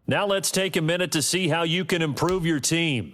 Now let's take a minute to see how you can improve your team.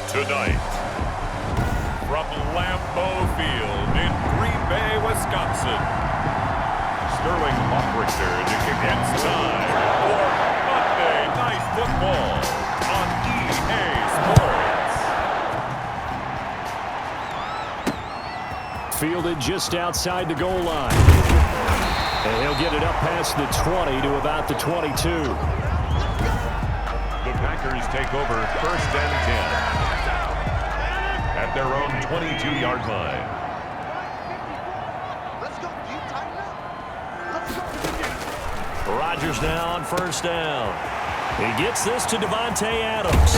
Tonight, from Lambeau Field in Green Bay, Wisconsin, Sterling Hoffrichter to kick inside for Monday Night Football on EA Sports. Fielded just outside the goal line. And he'll get it up past the 20 to about the 22. The Packers take over 1st and 10. At their own 22-yard line. Rodgers now on 1st down. He gets this to Davante Adams.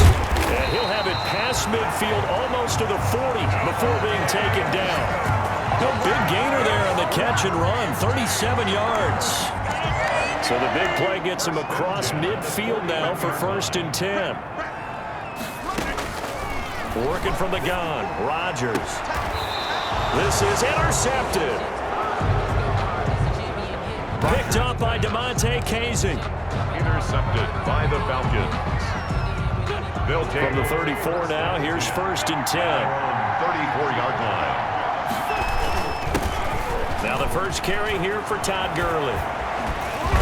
And he'll have it past midfield almost to the 40 before being taken down. A big gainer there on the catch and run, 37 yards. So the big play gets him across midfield now for 1st and 10. Working from the gun, Rodgers. This is intercepted. Picked up by Damontae Kazee. Intercepted by the Falcons. They'll take from the 34 now. Here's 1st and 10. 34-yard line. Now the first carry here for Todd Gurley.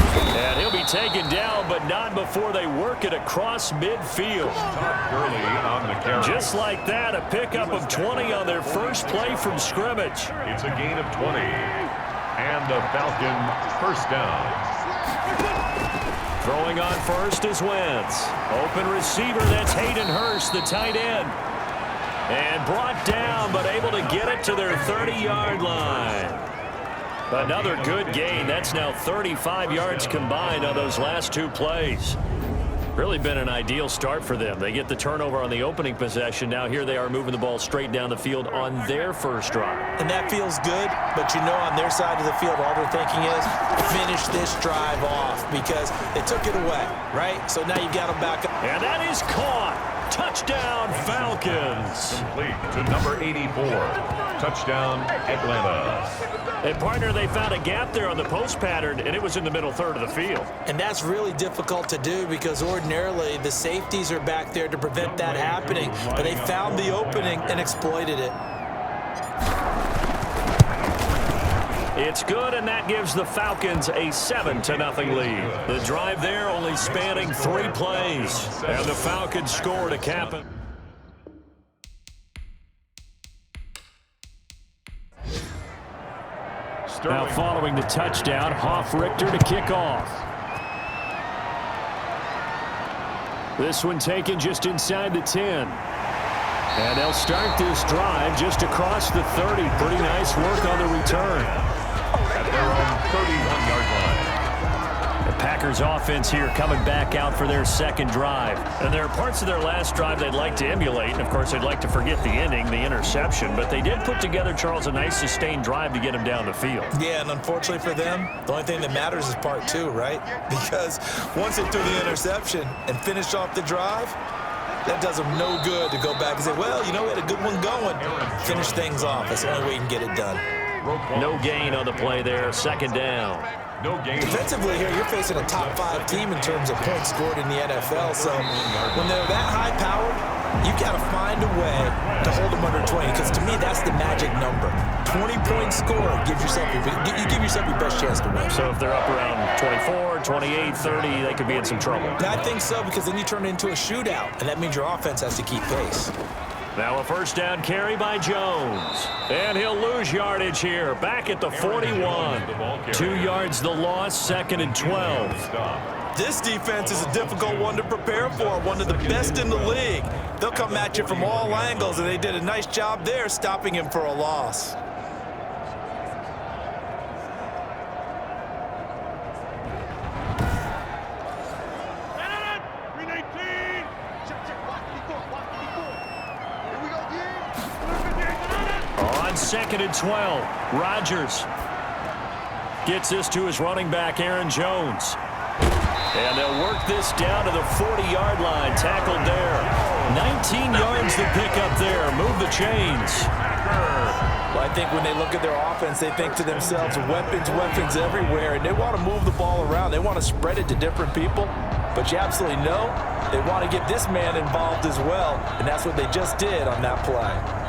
And he'll be taken down, but not before they work it across midfield. Todd Gurley on the carry. Just like that, a pickup of 20 on their first play from scrimmage. It's a gain of 20. And the Falcon 1st down. Throwing on first is Wentz. Open receiver, that's Hayden Hurst, the tight end. And brought down, but able to get it to their 30-yard line. Another good gain. That's now 35 yards combined on those last 2 plays. Really been an ideal start for them. They get the turnover on the opening possession. Now here they are moving the ball straight down the field on their first drive. And that feels good, but you know on their side of the field all they're thinking is finish this drive off because they took it away, right? So now you got them back up. And that is caught. Touchdown, Falcons. Complete to number 84. Touchdown, Atlanta. And partner, they found a gap there on the post pattern, and it was in the middle third of the field. And that's really difficult to do because ordinarily the safeties are back there to prevent that happening. But they found the opening and exploited it. It's good, and that gives the Falcons a 7-0 lead. The drive there only spanning 3 plays. And the Falcons score to cap it. Now following the touchdown, Hoffrichter to kick off. This one taken just inside the 10. And they'll start this drive just across the 30. Pretty nice work on the return. At their own 31-yard line. The Packers offense here coming back out for their second drive. And there are parts of their last drive they'd like to emulate. And, of course, they'd like to forget the ending, the interception. But they did put together, Charles, a nice sustained drive to get them down the field. Yeah, and unfortunately for them, the only thing that matters is part 2, right? Because once they threw the interception and finished off the drive, that does them no good to go back and say, well, you know, we had a good one going. Finish things off. That's the only way you can get it done. No gain on the play there. 2nd down. No gain. Defensively here, you're facing a top 5 team in terms of points scored in the NFL. So when they're that high powered, you got to find a way to hold them under 20. Because to me, that's the magic number. 20-point score gives yourself you give yourself your best chance to win. So if they're up around 24, 28, 30, they could be in some trouble. I think so, because then you turn it into a shootout, and that means your offense has to keep pace. Now a first down carry by Jones. And he'll lose yardage here. Back at the 41. 2 yards the loss, 2nd and 12. This defense is a difficult one to prepare for, one of the best in the league. They'll come at you from all angles, and they did a nice job there stopping him for a loss. On 2nd and 12, Rodgers gets this to his running back, Aaron Jones. And they'll work this down to the 40-yard line, tackled there. 19 yards to pick up there, move the chains. Well, I think when they look at their offense, they think to themselves, weapons everywhere, and they want to move the ball around. They want to spread it to different people, but you absolutely know they want to get this man involved as well, and that's what they just did on that play.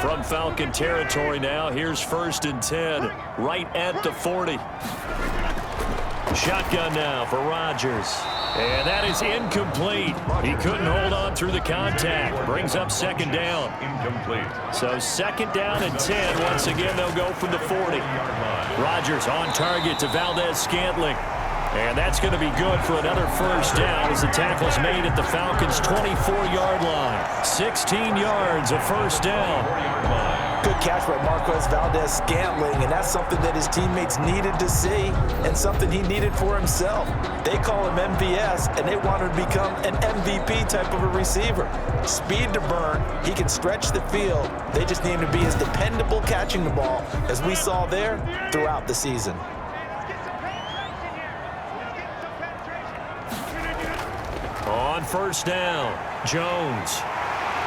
From Falcon territory now, here's 1st and 10, right at the 40. Shotgun now for Rodgers. And that is incomplete. He couldn't hold on through the contact. Brings up 2nd down. Incomplete. So 2nd down and 10. Once again, they'll go from the 40. Rodgers on target to Valdez-Scantling. And that's going to be good for another first down as the tackle's made at the Falcons' 24-yard line. 16 yards, a first down. Good catch by Marquez Valdez-Scantling, and that's something that his teammates needed to see and something he needed for himself. They call him MVS, and they want him to become an MVP type of a receiver. Speed to burn. He can stretch the field. They just need him to be as dependable catching the ball as we saw there throughout the season. On first down, Jones.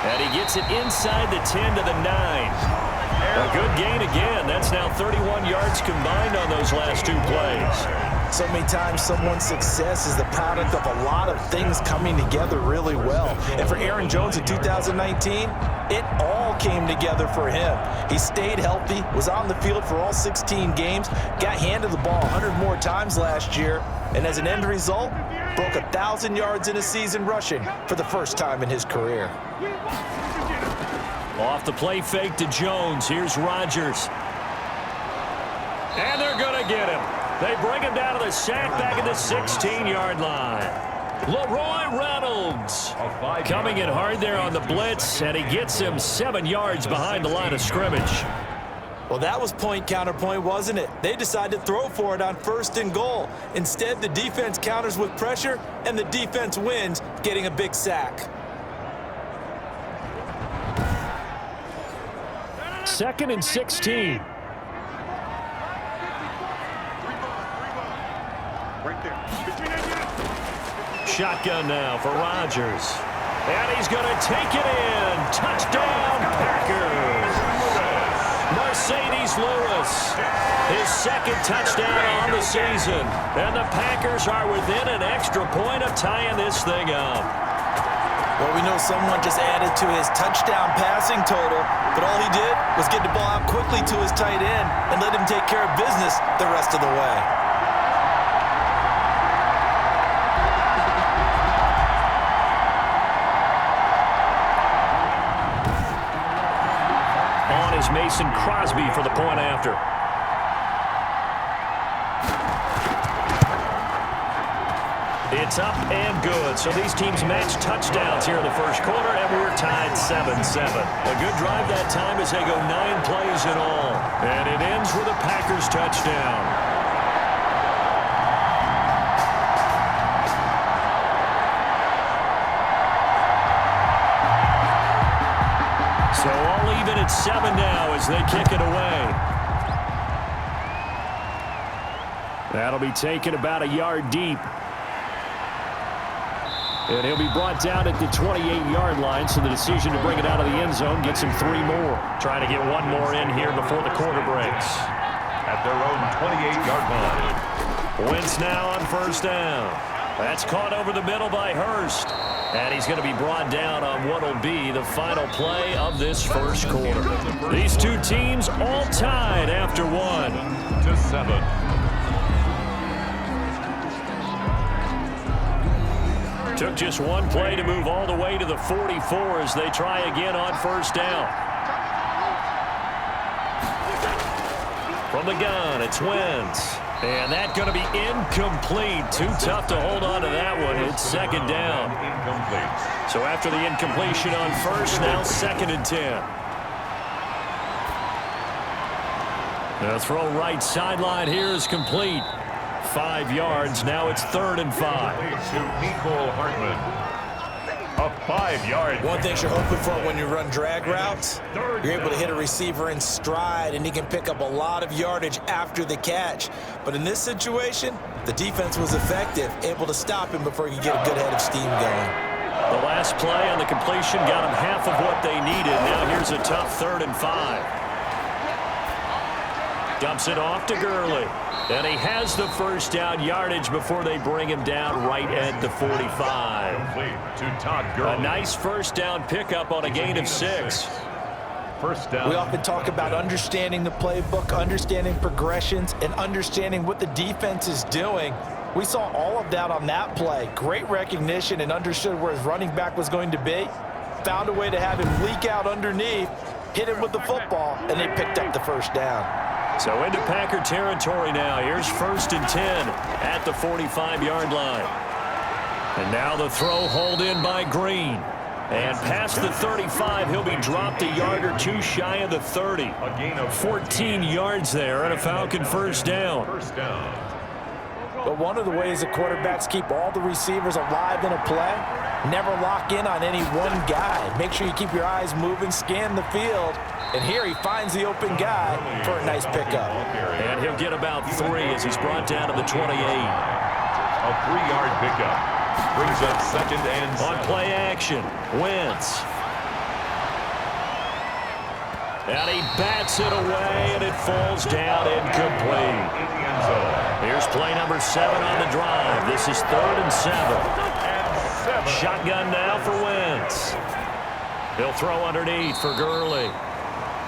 And he gets it inside the 10 to the 9. A good gain again. That's now 31 yards combined on those last 2 plays. So many times someone's success is the product of a lot of things coming together really well. And for Aaron Jones in 2019, it all came together for him. He stayed healthy, was on the field for all 16 games, got handed the ball 100 more times last year, and as an end result, broke 1,000 yards in a season rushing for the first time in his career. Off the play fake to Jones. Here's Rodgers. And they're going to get him. They bring him down to the sack back at the 16-yard line. Leroy Reynolds coming in hard there on the blitz, and he gets him 7 yards behind the line of scrimmage. Well, that was point counterpoint, wasn't it? They decided to throw for it on 1st and goal. Instead, the defense counters with pressure, and the defense wins, getting a big sack. 2nd and 16. Shotgun now for Rodgers. And he's going to take it in. Touchdown, Packers. Mercedes Lewis, his 2nd touchdown on the season. And the Packers are within an extra point of tying this thing up. Well, we know someone just added to his touchdown passing total, but all he did was get the ball out quickly to his tight end and let him take care of business the rest of the way. On is Mason Crosby for the point after. It's up and good. So these teams match touchdowns here in the first quarter, and we're tied 7-7. A good drive that time as they go 9 plays in all. And it ends with a Packers touchdown. So all even at 7 now as they kick it away. That'll be taken about a yard deep. And he'll be brought down at the 28-yard line, so the decision to bring it out of the end zone gets him 3 more. Trying to get 1 more in here before the quarter breaks. At their own 28-yard line. Wentz now on first down. That's caught over the middle by Hurst. And he's going to be brought down on what will be the final play of this first quarter. These two teams all tied after 1. 7-7. Took just one play to move all the way to the 44 as they try again on first down. From the gun, it's Wentz. And that's going to be incomplete. Too tough to hold on to that one. It's second down. Incomplete. So after the incompletion on first, now 2nd and 10. The throw right sideline here is complete. 5 yards. Now it's 3rd and 5. To Nicole Hartman. A 5-yard. One thing you're hoping for when you run drag routes, you're able to hit a receiver in stride, and he can pick up a lot of yardage after the catch. But in this situation, the defense was effective, able to stop him before he could get a good head of steam going. The last play on the completion got him half of what they needed. Now here's a tough 3rd and 5. Dumps it off to Gurley. And he has the first down yardage before they bring him down right at the 45. To Todd Gurley. A nice first down pickup on a gain of 6. First down. We often talk about understanding the playbook, understanding progressions, and understanding what the defense is doing. We saw all of that on that play. Great recognition and understood where his running back was going to be. Found a way to have him leak out underneath, hit him with the football, and they picked up the first down. So into Packer territory now. Here's 1st and 10 at the 45-yard line. And now the throw hauled in by Green. And past the 35, he'll be dropped a yard or two shy of the 30. A gain of 14 yards there and a Falcon first down. First down. But one of the ways that quarterbacks keep all the receivers alive in a play, never lock in on any one guy. Make sure you keep your eyes moving, scan the field. And here he finds the open guy for a nice pickup. And he'll get about 3 as he's brought down to the 28. A 3-yard pickup. Brings up 2nd and 7. On play action, Wentz. And he bats it away, and it falls down incomplete. Here's play number 7 on the drive. This is 3rd and 7. Shotgun now for Wentz. He'll throw underneath for Gurley.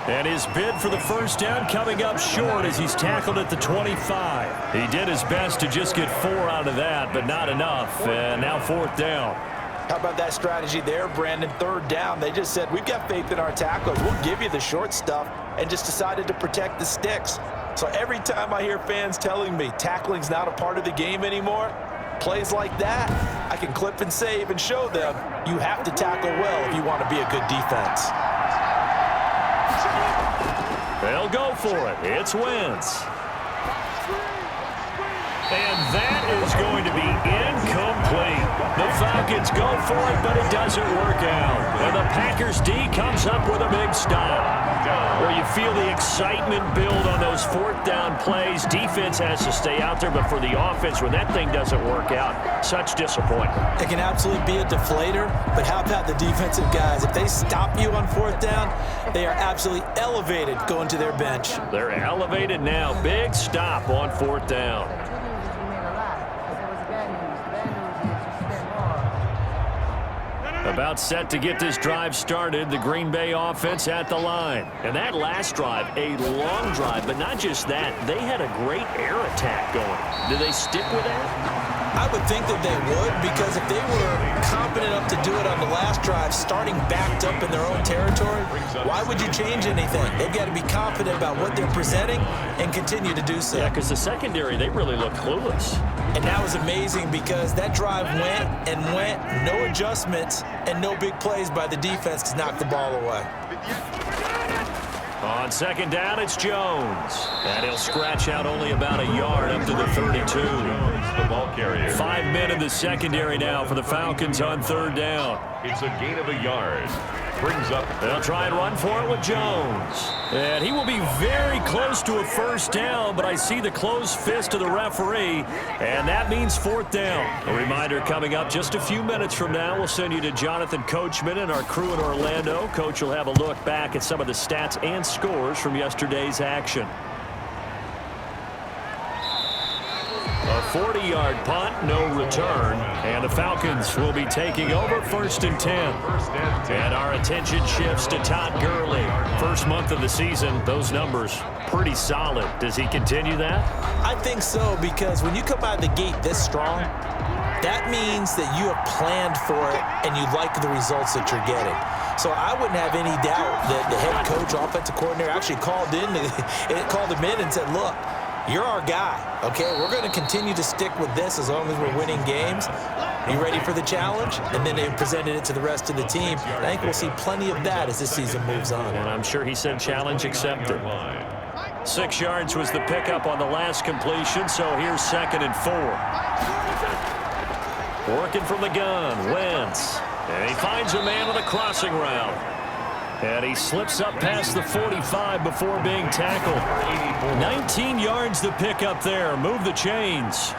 And his bid for the first down coming up short as he's tackled at the 25. He did his best to just get 4 out of that, but not enough. And now 4th down. How about that strategy there, Brandon? 3rd down. They just said, we've got faith in our tacklers. We'll give you the short stuff, and just decided to protect the sticks. So every time I hear fans telling me tackling's not a part of the game anymore, plays like that, I can clip and save and show them you have to tackle well if you want to be a good defense. They'll go for it. It's Wentz. And that is going to be incomplete. The Falcons go for it, but it doesn't work out. And the Packers D comes up with a big stop. Where you feel the excitement build on those 4th down plays. Defense has to stay out there, but for the offense, when that thing doesn't work out, such disappointment. It can absolutely be a deflator, but how about the defensive guys? If they stop you on 4th down, they are absolutely elevated going to their bench. They're elevated now. Big stop on 4th down. About set to get this drive started, the Green Bay offense at the line. And that last drive, a long drive, but not just that. They had a great air attack going. Do they stick with that? I would think that they would, because if they were confident enough to do it on the last drive, starting backed up in their own territory, why would you change anything? They've got to be confident about what they're presenting and continue to do so. Yeah, because the secondary, they really look clueless. And that was amazing because that drive went and went, no adjustments, and no big plays by the defense to knock the ball away. On 2nd down, it's Jones. And he'll scratch out only about a yard up to the 32. The ball carrier. 5 men in the secondary now for the Falcons on 3rd down. It's a gain of a yard. Brings up. They'll try and run for it with Jones. And he will be very close to a first down, but I see the closed fist of the referee, and that means 4th down. A reminder coming up just a few minutes from now, we'll send you to Jonathan Coachman and our crew in Orlando. Coach will have a look back at some of the stats and scores from yesterday's action. A 40-yard punt, no return, and the Falcons will be taking over 1st and 10. And our attention shifts to Todd Gurley. First month of the season, those numbers pretty solid. Does he continue that? I think so, because when you come out of the gate this strong, that means that you have planned for it and you like the results that you're getting. So I wouldn't have any doubt that the head coach, offensive coordinator, actually called him in and said, look, you're our guy, okay? We're going to continue to stick with this as long as we're winning games. Are you ready for the challenge? And then they presented it to the rest of the team. I think we'll see plenty of that as this season moves on. And I'm sure he said challenge accepted. 6 yards was the pickup on the last completion, so here's 2nd and 4. Working from the gun, Wentz. And he finds a man on a crossing route. And he slips up past the 45 before being tackled. 19 yards to pick up there. Move the chains.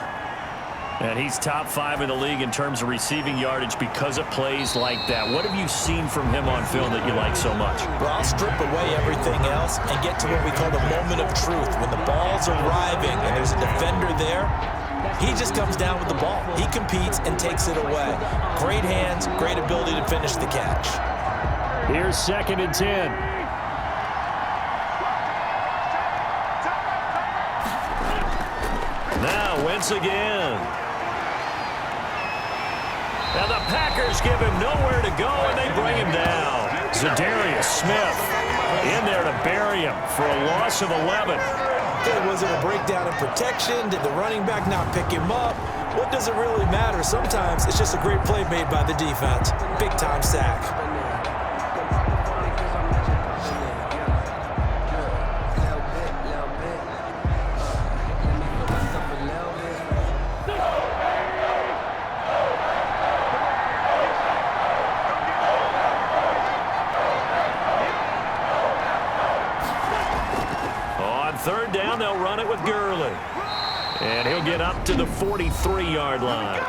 And he's top 5 in the league in terms of receiving yardage because of plays like that. What have you seen from him on film that you like so much? Well, I'll strip away everything else and get to what we call the moment of truth. When the ball's arriving and there's a defender there, he just comes down with the ball. He competes and takes it away. Great hands, great ability to finish the catch. Here's 2nd and 10. Now Wentz again. And the Packers give him nowhere to go, and they bring him down. Zadarius Smith in there to bury him for a loss of 11. Was it a breakdown in protection? Did the running back not pick him up? What does it really matter? Sometimes it's just a great play made by the defense. Big-time sack. Third down, they'll run it with Gurley. And he'll get up to the 43-yard line.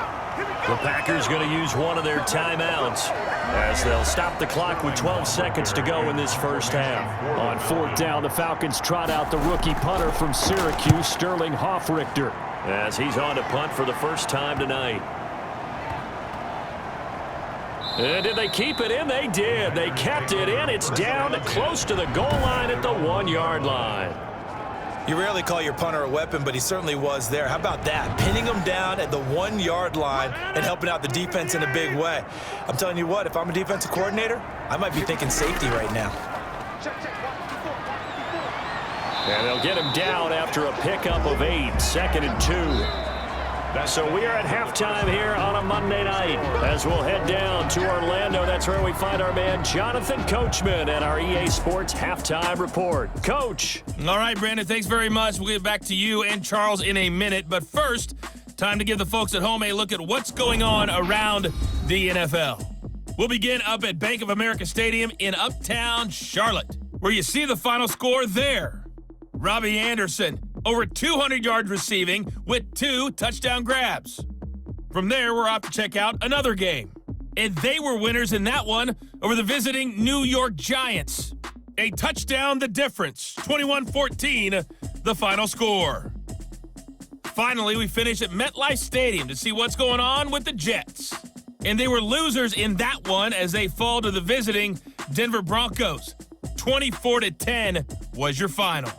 The Packers going to use one of their timeouts as they'll stop the clock with 12 seconds to go in this first half. On 4th down, the Falcons trot out the rookie punter from Syracuse, Sterling Hoffrichter, as he's on to punt for the first time tonight. And did they keep it in? They did. They kept it in. It's down close to the goal line at the 1-yard line. You rarely call your punter a weapon, but he certainly was there. How about that? Pinning him down at the 1-yard line and helping out the defense in a big way. I'm telling you what, if I'm a defensive coordinator, I might be thinking safety right now. And they'll get him down after a pickup of 8, 2nd and 2. So we are at halftime here on a Monday night as we'll head down to Orlando. That's where we find our man Jonathan Coachman and our EA Sports Halftime Report. Coach. All right, Brandon, thanks very much. We'll get back to you and Charles in a minute. But first, time to give the folks at home a look at what's going on around the NFL. We'll begin up at Bank of America Stadium in Uptown Charlotte, where you see the final score there. Robbie Anderson, over 200 yards receiving with 2 touchdown grabs. From there, we're off to check out another game. And they were winners in that one over the visiting New York Giants. A touchdown the difference, 21-14, the final score. Finally, we finish at MetLife Stadium to see what's going on with the Jets. And they were losers in that one as they fall to the visiting Denver Broncos. 24-10 was your final.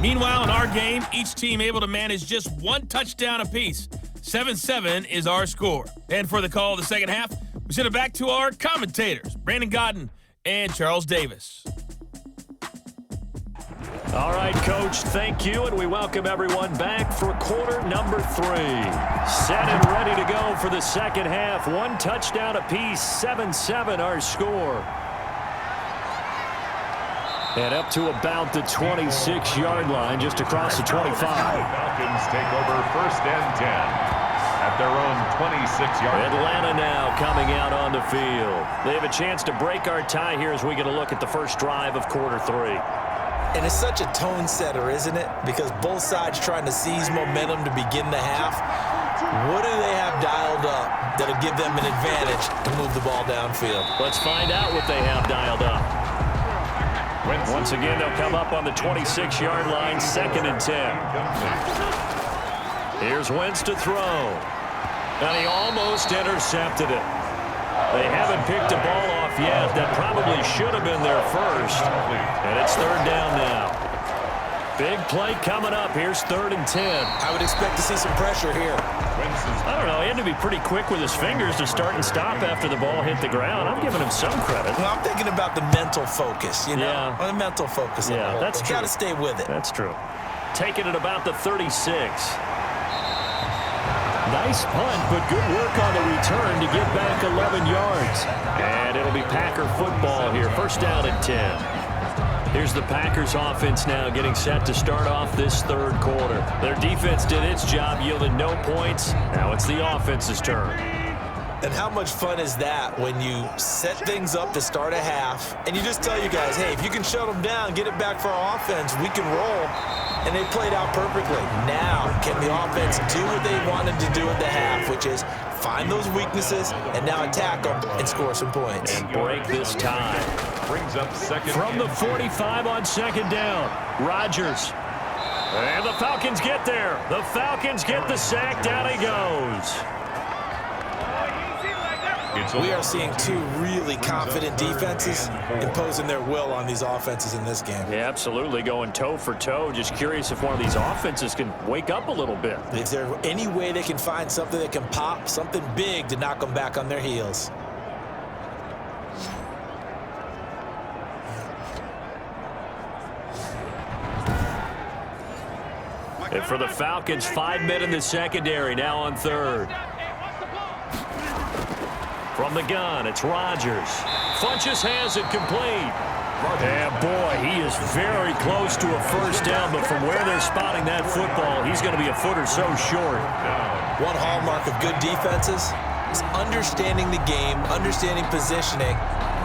Meanwhile, in our game, each team able to manage just 1 touchdown apiece. 7-7 is our score. And for the call of the second half, we send it back to our commentators, Brandon Godden and Charles Davis. All right, Coach, thank you, and we welcome everyone back for quarter number 3. Set and ready to go for the second half. 1 touchdown apiece, 7-7 our score. And up to about the 26-yard line, just across the 25. Falcons take over 1st and 10 at their own 26-yard line. Atlanta now coming out on the field. They have a chance to break our tie here as we get a look at the first drive of quarter 3. And it's such a tone setter, isn't it? Because both sides trying to seize momentum to begin the half. What do they have dialed up that'll give them an advantage to move the ball downfield? Let's find out what they have dialed up. Once again, they'll come up on the 26-yard line, 2nd and 10. Here's Wentz to throw. And he almost intercepted it. They haven't picked a ball off yet. That probably should have been their first. And it's 3rd down now. Big play coming up. Here's 3rd and 10. I would expect to see some pressure here. I don't know. He had to be pretty quick with his fingers to start and stop after the ball hit the ground. I'm giving him some credit. Well, I'm thinking about the mental focus, you know? Yeah. The mental focus. Yeah, that's true. Got to stay with it. That's true. Taking it about the 36. Nice punt, but good work on the return to get back 11 yards. And it'll be Packer football here. 1st down and 10. Here's the Packers offense now getting set to start off this 3rd quarter. Their defense did its job, yielded no points. Now it's the offense's turn. And how much fun is that when you set things up to start a half and you just tell you guys, hey, if you can shut them down, get it back for our offense, we can roll. And they played out perfectly. Now, can the offense do what they wanted to do at the half, which is find those weaknesses and now attack them and score some points. And break this tie. Brings up 2nd. From the 45 on 2nd down, Rodgers. And the Falcons get there. The Falcons get the sack. Down he goes. We are seeing 2 really confident defenses imposing their will on these offenses in this game. Yeah, absolutely, going toe for toe. Just curious if one of these offenses can wake up a little bit. Is there any way they can find something that can pop, something big to knock them back on their heels? And for the Falcons, 5 men in the secondary, now on 3rd. From the gun, it's Rodgers. Funches has it complete. And boy, he is very close to a 1st down, but from where they're spotting that football, he's going to be a foot or so short. One hallmark of good defenses is understanding the game, understanding positioning,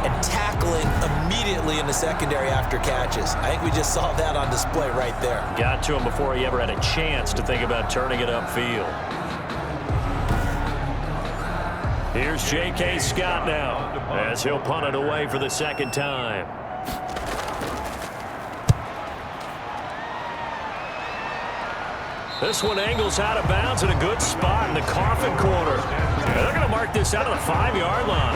and tackling immediately in the secondary after catches. I think we just saw that on display right there. Got to him before he ever had a chance to think about turning it upfield. Here's J.K. Scott now as he'll punt it away for the 2nd time. This one angles out of bounds in a good spot in the coffin corner. And they're going to mark this out of the 5-yard line.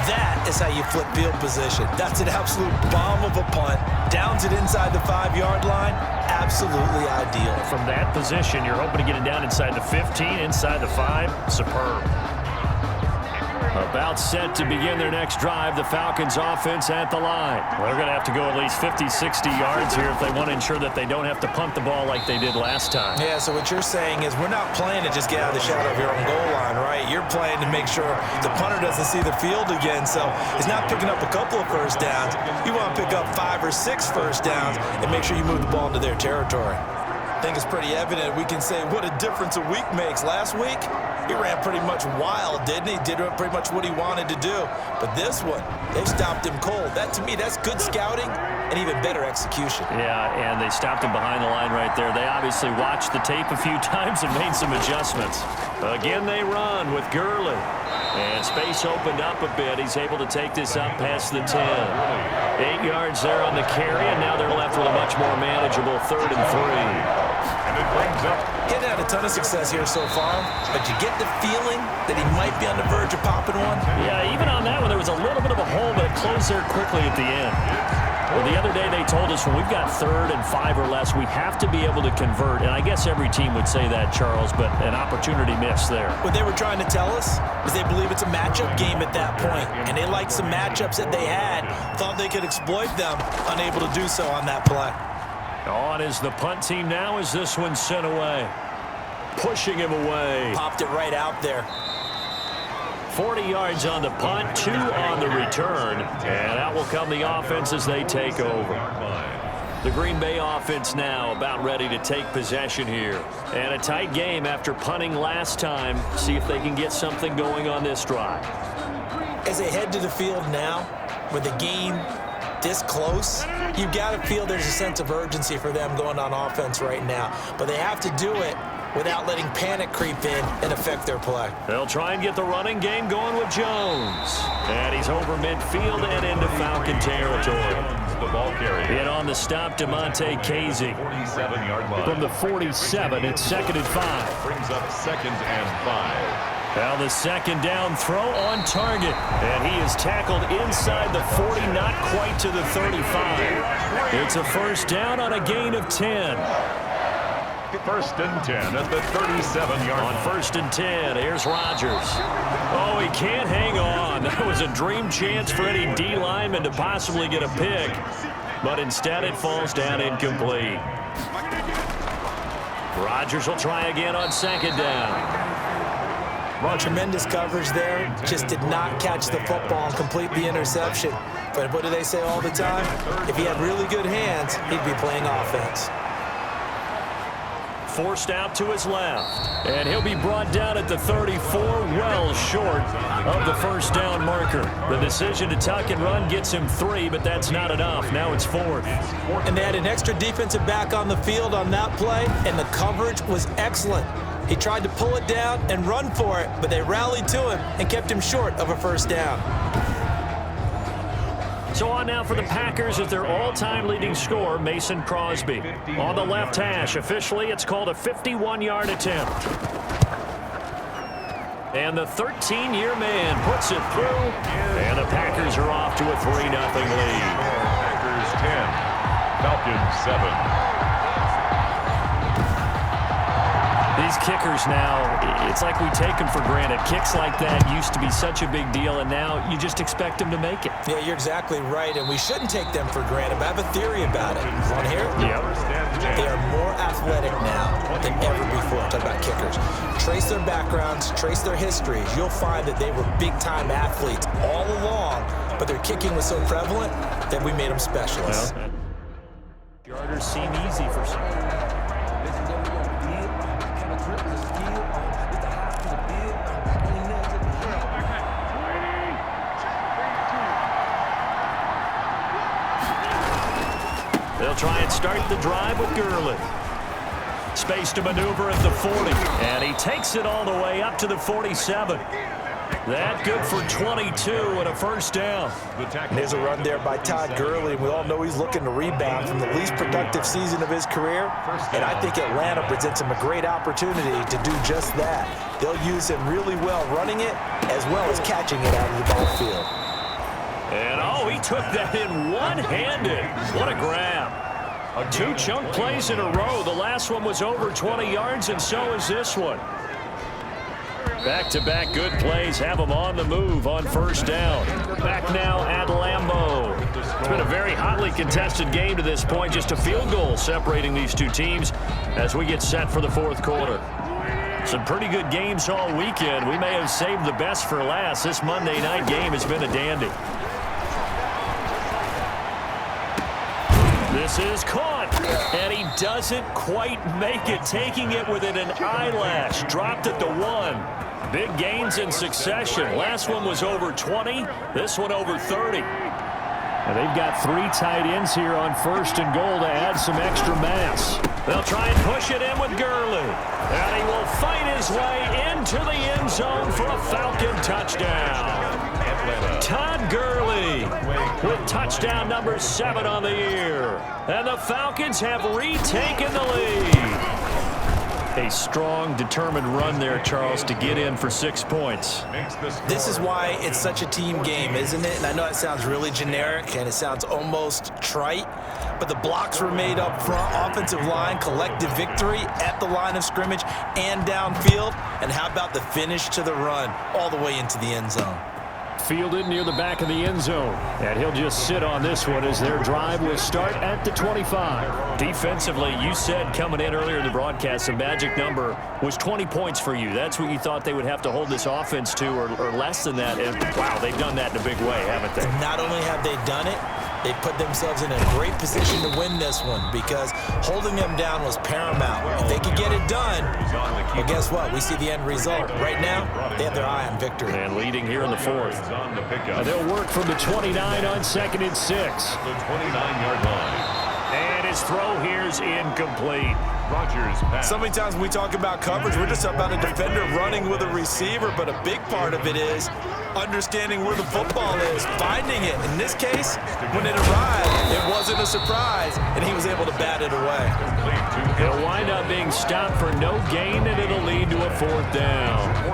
That is how you flip field position. That's an absolute bomb of a punt. Downs it inside the 5-yard line. Absolutely ideal. From that position, you're hoping to get it down inside the 15, inside the 5. Superb. About set to begin their next drive, the Falcons offense at the line. They're going to have to go at least 50, 60 yards here if they want to ensure that they don't have to punt the ball like they did last time. Yeah, so what you're saying is we're not playing to just get out of the shadow of your own goal line, right? You're playing to make sure the punter doesn't see the field again, so he's not picking up a couple of 1st downs. You want to pick up 5 or 6 1st downs and make sure you move the ball into their territory. I think it's pretty evident we can say what a difference a week makes. Last week, he ran pretty much wild, didn't he? Did pretty much what he wanted to do. But this one, they stopped him cold. That, to me, that's good scouting and even better execution. Yeah, and they stopped him behind the line right there. They obviously watched the tape a few times and made some adjustments. Again, they run with Gurley. And space opened up a bit. He's able to take this up past the 10. 8 yards there on the carry, and now they're left with a much more manageable 3rd and 3. And it brings up. Getting had a ton of success here so far, but you get the feeling that he might be on the verge of popping one. Yeah, even on that one, there was a little bit of a hole, but it closed there quickly at the end. Well, the other day they told us when we've got 3rd and 5 or less, we have to be able to convert. And I guess every team would say that, Charles, but an opportunity missed there. What they were trying to tell us is they believe it's a matchup game at that point, and they liked some matchups that they had, thought they could exploit them, unable to do so on that play. On is the punt team now as this one's sent away. Pushing him away. Popped it right out there. 40 yards on the punt, 2 on the return, and out will come the offense as they take over. The Green Bay offense now about ready to take possession here. And a tight game after punting last time. See if they can get something going on this drive. As they head to the field now, with the game this close, you got to feel there's a sense of urgency for them going on offense right now. But they have to do it without letting panic creep in and affect their play. They'll try and get the running game going with Jones. And he's over midfield and into Falcon territory. The ball carrier. In on the stop, DeMonte Casey. 47-yard line. From the 47, it's 2nd and 5. Brings up 2nd and 5. Now the second down throw on target. And he is tackled inside the 40, not quite to the 35. It's a first down on a gain of 10. First and 10 at the 37-yard line. On first and 10, here's Rodgers. Oh, he can't hang on. That was a dream chance for any D lineman to possibly get a pick. But instead it falls down incomplete. Rodgers will try again on second down. Well, tremendous coverage there. Just did not catch the football and complete the interception. But what do they say all the time? If he had really good hands, he'd be playing offense. Forced out to his left. And he'll be brought down at the 34, well short of the first down marker. The decision to tuck and run gets him 3, but that's not enough. Now it's 4th. And they had an extra defensive back on the field on that play, and the coverage was excellent. He tried to pull it down and run for it, but they rallied to him and kept him short of a first down. So on now for the Packers as their all-time leading scorer, Mason Crosby. On the left hash, officially it's called a 51-yard attempt. And the 13-year man puts it through, and the Packers are off to a 3-0 lead. Packers 10, Falcons 7. These kickers now, it's like we take them for granted. Kicks like that used to be such a big deal, and now you just expect them to make it. Yeah, you're exactly right, and we shouldn't take them for granted, but I have a theory about it. Want to hear it? Yep. They are more athletic now than ever before. I'm talking about kickers. Trace their backgrounds, trace their histories. You'll find that they were big-time athletes all along, but their kicking was so prevalent that we made them specialists. Well, yarders seem easy for some. They'll try and start the drive with Gurley. Space to maneuver at the 40. And he takes it all the way up to the 47. That good for 22 and a first down. And there's a run there by Todd Gurley. We all know he's looking to rebound from the least productive season of his career. And I think Atlanta presents him a great opportunity to do just that. They'll use him really well running it as well as catching it out of the ball field. And, oh, he took that in one-handed. What a grab. 2 chunk plays in a row. The last one was over 20 yards, and so is this one. Back-to-back good plays have them on the move on first down. Back now at Lambeau. It's been a very hotly contested game to this point. Just a field goal separating these two teams as we get set for the fourth quarter. Some pretty good games all weekend. We may have saved the best for last. This Monday night game has been a dandy. This is caught, and he doesn't quite make it, taking it within an eyelash. Dropped at the 1. Big gains in succession. Last one was over 20. This one over 30. And they've got 3 tight ends here on first and goal to add some extra mass. They'll try and push it in with Gurley. And he will fight his way into the end zone for a Falcon touchdown. Todd Gurley with touchdown number 7 on the year. And the Falcons have retaken the lead. A strong, determined run there, Charles, to get in for 6 points. This is why it's such a team game, isn't it? And I know it sounds really generic and it sounds almost trite, but the blocks were made up front, offensive line, collective victory at the line of scrimmage and downfield. And how about the finish to the run all the way into the end zone? Fielded near the back of the end zone. And he'll just sit on this one as their drive will start at the 25. Defensively, you said coming in earlier in the broadcast, the magic number was 20 points for you. That's what you thought they would have to hold this offense to, or less than that. And, wow, they've done that in a big way, haven't they? Not only have they done it, they put themselves in a great position to win this one because holding them down was paramount. If they could get it done, well, guess what? We see the end result. Right now, they have their eye on victory. And leading here in the fourth. And they'll work from the 29 on 2nd and 6. The 29-yard line. And his throw here's incomplete. Rodgers pass. So many times when we talk about coverage, we're just about a defender running with a receiver, but a big part of it is understanding where the football is, finding it. In this case, when it arrived, it wasn't a surprise, and he was able to bat it away. It'll wind up being stopped for no gain, and it'll lead to a 4th down.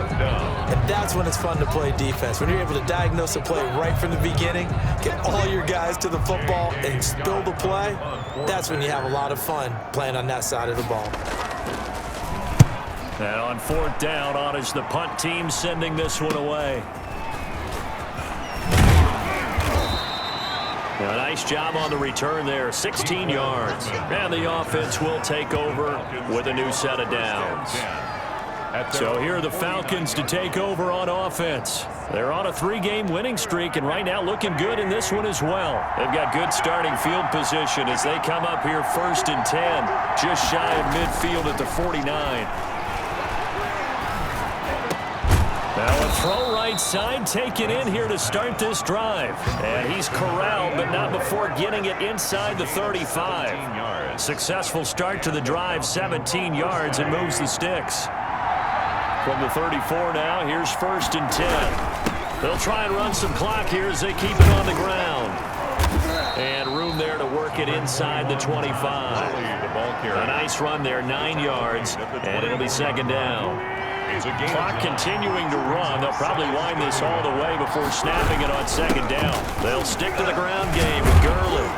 And that's when it's fun to play defense. When you're able to diagnose a play right from the beginning, get all your guys to the football, and spill the play, that's when you have a lot of fun playing on that side of the ball. And on 4th down, on is the punt team sending this one away. A nice job on the return there, 16 yards. And the offense will take over with a new set of downs. So here are the Falcons to take over on offense. They're on a 3-game winning streak, and right now looking good in this one as well. They've got good starting field position as they come up here 1st and 10, just shy of midfield at the 49. Now a throw right side taken in here to start this drive. And he's corralled, but not before getting it inside the 35. Successful start to the drive, 17 yards, and moves the sticks. From the 34 now, here's 1st and 10. They'll try and run some clock here as they keep it on the ground. And room there to work it inside the 25. A nice run there, 9 yards, and it'll be 2nd down. Clock continuing to run. They'll probably wind this all the way before snapping it on 2nd down. They'll stick to the ground game with Gurley.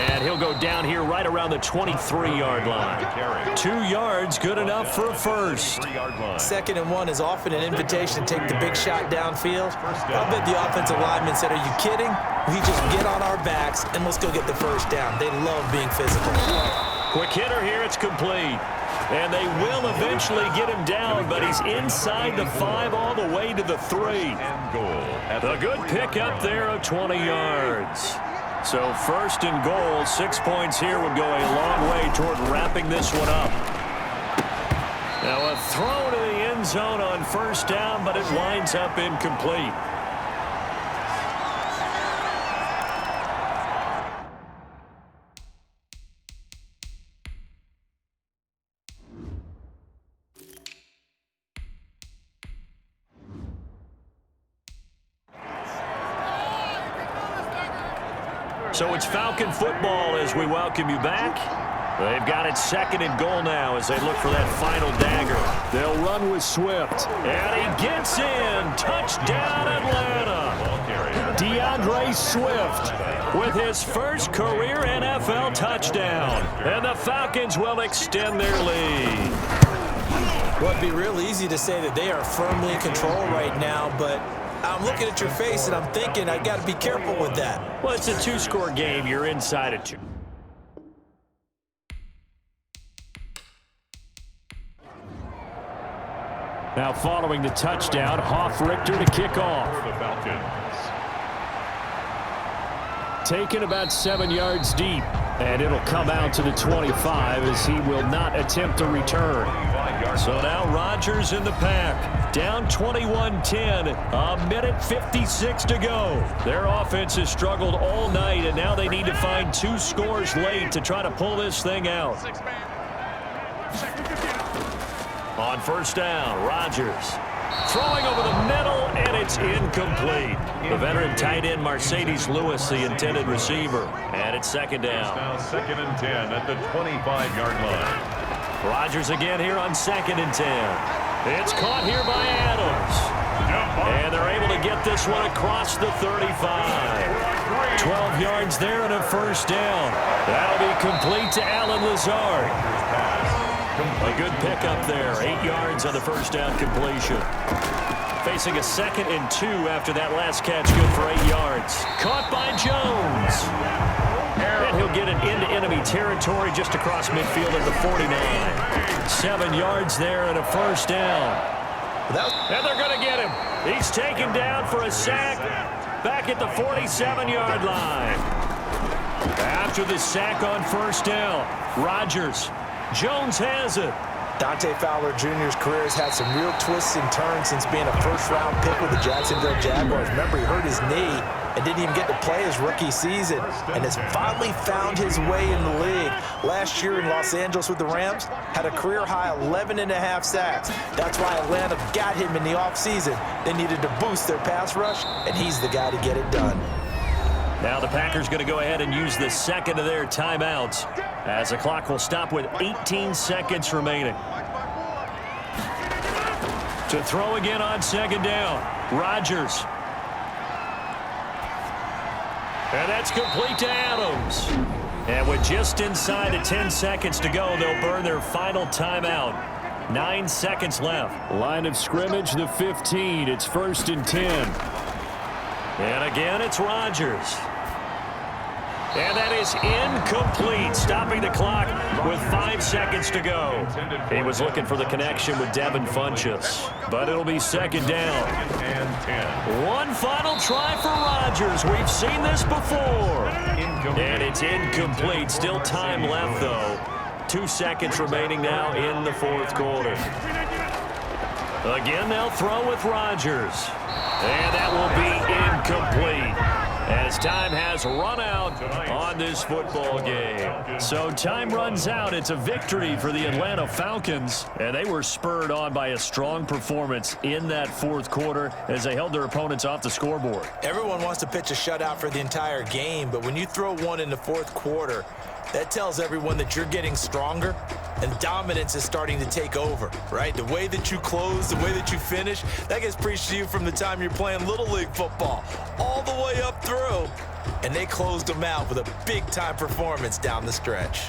And he'll go down here right around the 23-yard line. 2 yards, good enough for a first. 2nd and 1 is often an invitation to take the big shot downfield. I bet the offensive lineman said, are you kidding? We just get on our backs and let's go get the 1st down. They love being physical. Quick hitter here, it's complete. And they will eventually get him down, but he's inside the 5 all the way to the 3. A good pickup there of 20 yards. So 1st and goal, 6 points here would go a long way toward wrapping this one up. Now a throw to the end zone on 1st down, but it winds up incomplete. So it's Falcon football as we welcome you back. They've got it 2nd and goal now as they look for that final dagger. They'll run with Swift. And he gets in. Touchdown, Atlanta. DeAndre Swift with his first career NFL touchdown. And the Falcons will extend their lead. Well, it'd be real easy to say that they are firmly in control right now, but I'm looking at your face and I'm thinking I got to be careful with that. Well, it's a 2-score game. You're inside it. Now following the touchdown, Hoff-Richter to kick off. Taken about 7 yards deep, and it'll come out to the 25 as he will not attempt to return. So now Rodgers in the pack, down 21-10, a minute 56 to go. Their offense has struggled all night, and now they need to find 2 scores late to try to pull this thing out. On 1st down, Rodgers throwing over the middle, and it's incomplete. The veteran tight end Mercedes Lewis, the intended receiver. And it's 2nd down. Now 2nd and 10 at the 25-yard line. Rodgers again here on 2nd and 10. It's caught here by Adams. And they're able to get this one across the 35. 12 yards there and a 1st down. That'll be complete to Allen Lazard. A good pickup there. 8 yards on the 1st down completion. Facing a 2nd and 2 after that last catch. Good for 8 yards. Caught by Jones. And he'll get it into enemy territory just across midfield at the 49. 7 yards there and a 1st down. And they're going to get him. He's taken down for a sack back at the 47-yard line. After the sack on 1st down, Rodgers. Jones has it. Dante Fowler Jr.'s career has had some real twists and turns since being a 1st-round pick with the Jacksonville Jaguars. Remember, he hurt his knee and didn't even get to play his rookie season, and has finally found his way in the league. Last year in Los Angeles with the Rams, had a career-high 11.5 sacks. That's why Atlanta got him in the offseason. They needed to boost their pass rush, and he's the guy to get it done. Now the Packers going to go ahead and use the second of their timeouts as the clock will stop with 18 seconds remaining. To throw again on second down, Rodgers. And that's complete to Adams. And with just inside of 10 seconds to go, they'll burn their final timeout. 9 seconds left. Line of scrimmage, the 15. It's 1st and 10. And again, it's Rodgers. And that is incomplete, stopping the clock with 5 seconds to go. He was looking for the connection with Devin Funchess, but it'll be second down. One final try for Rodgers. We've seen this before. And it's incomplete. Still time left, though. 2 seconds remaining now in the fourth quarter. Again, they'll throw with Rodgers. And that will be incomplete, as time has run out on this football game. So time runs out. It's a victory for the Atlanta Falcons, and they were spurred on by a strong performance in that fourth quarter as they held their opponents off the scoreboard. Everyone wants to pitch a shutout for the entire game, but when you throw one in the fourth quarter, that tells everyone that you're getting stronger and dominance is starting to take over, right? The way that you close, the way that you finish, that gets preached to you from the time you're playing Little League football all the way up through. And they closed them out with a big-time performance down the stretch.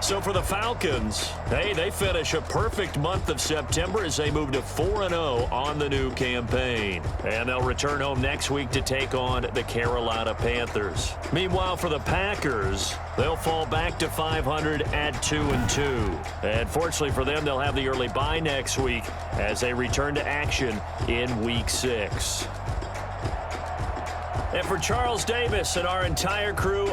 So for the Falcons, hey, they finish a perfect month of September as they move to 4-0 on the new campaign. And they'll return home next week to take on the Carolina Panthers. Meanwhile, for the Packers, they'll fall back to 500 at 2-2. And fortunately for them, they'll have the early bye next week as they return to action in Week 6. And for Charles Davis and our entire crew,